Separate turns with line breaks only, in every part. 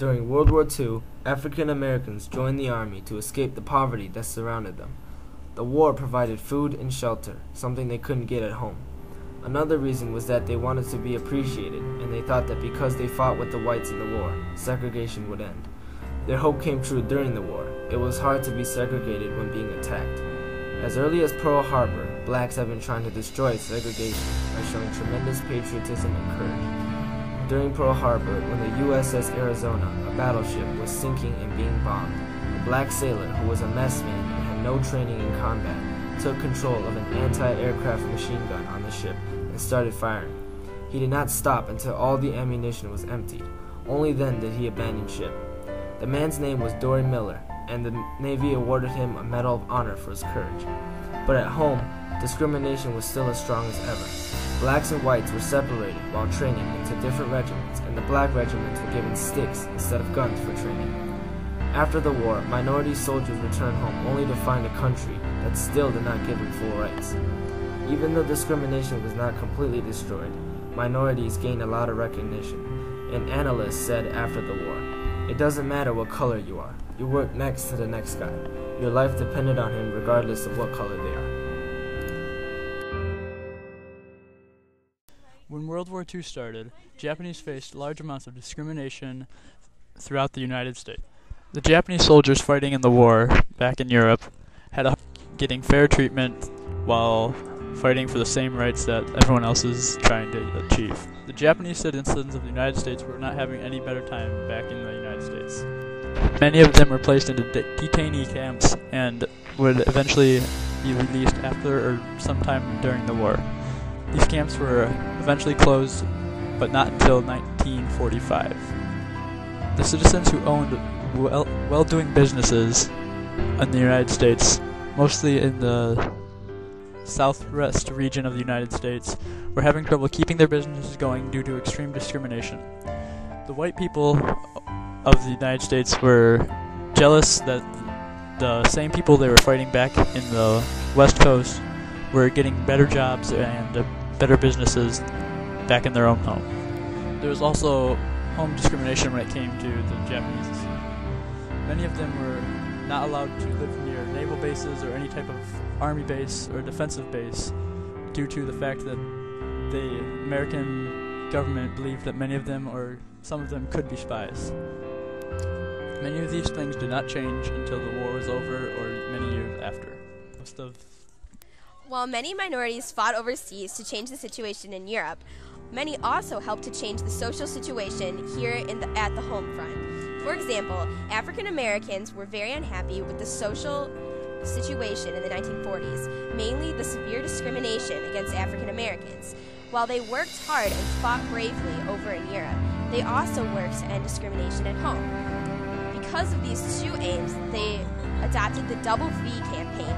During World War II, African Americans joined the Army to escape the poverty that surrounded them. The war provided food and shelter, something they couldn't get at home. Another reason was that they wanted to be appreciated, and they thought that because they fought with the whites in the war, segregation would end. Their hope came true during the war. It was hard to be segregated when being attacked. As early as Pearl Harbor, blacks have been trying to destroy segregation by showing tremendous patriotism and courage. During Pearl Harbor, when the USS Arizona, a battleship, was sinking and being bombed, a black sailor who was a messman and had no training in combat took control of an anti-aircraft machine gun on the ship and started firing. He did not stop until all the ammunition was emptied. Only then did he abandon ship. The man's name was Dory Miller, and the Navy awarded him a Medal of Honor for his courage. But at home, discrimination was still as strong as ever. Blacks and whites were separated while training into different regiments, and the black regiments were given sticks instead of guns for training. After the war, minority soldiers returned home only to find a country that still did not give them full rights. Even though discrimination was not completely destroyed, minorities gained a lot of recognition. An analyst said after the war, "It doesn't matter what color you are. You work next to the next guy. Your life depended on him regardless of what color they are."
When World War II started, Japanese faced large amounts of discrimination throughout the United States. The Japanese soldiers fighting in the war back in Europe had a getting fair treatment while fighting for the same rights that everyone else is trying to achieve. The Japanese citizens of the United States were not having any better time back in the United States. Many of them were placed into detainee camps and would eventually be released after or sometime during the war. These camps were eventually closed, but not until 1945. The citizens who owned well-doing businesses in the United States, mostly in the southwest region of the United States, were having trouble keeping their businesses going due to extreme discrimination. The white people of the United States were jealous that the same people they were fighting back in the West Coast were getting better jobs and better businesses back in their own home. There was also home discrimination when it came to the Japanese. Many of them were not allowed to live near naval bases or any type of army base or defensive base due to the fact that the American government believed that many of them or some of them could be spies. Many of these things did not change until the war was over or many years after.
While many minorities fought overseas to change the situation in Europe, many also helped to change the social situation here at the home front. For example, African Americans were very unhappy with the social situation in the 1940s, mainly the severe discrimination against African Americans. While they worked hard and fought bravely over in Europe, they also worked to end discrimination at home. Because of these two aims, they adopted the Double V campaign,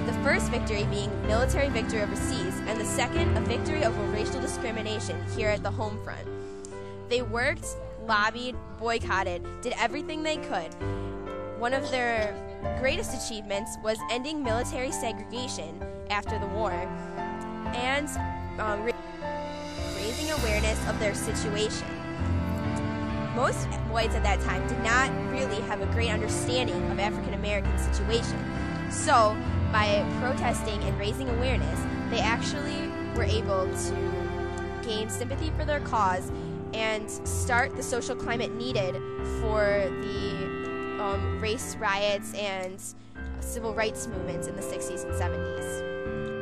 the first victory being military victory overseas, and the second a victory over racial discrimination here at the home front. They worked, lobbied, boycotted, did everything they could. One of their greatest achievements was ending military segregation after the war and raising awareness of their situation. Most whites at that time did not really have a great understanding of African American situation. So, by protesting and raising awareness, they actually were able to gain sympathy for their cause and start the social climate needed for the race riots and civil rights movements in the 60s and 70s.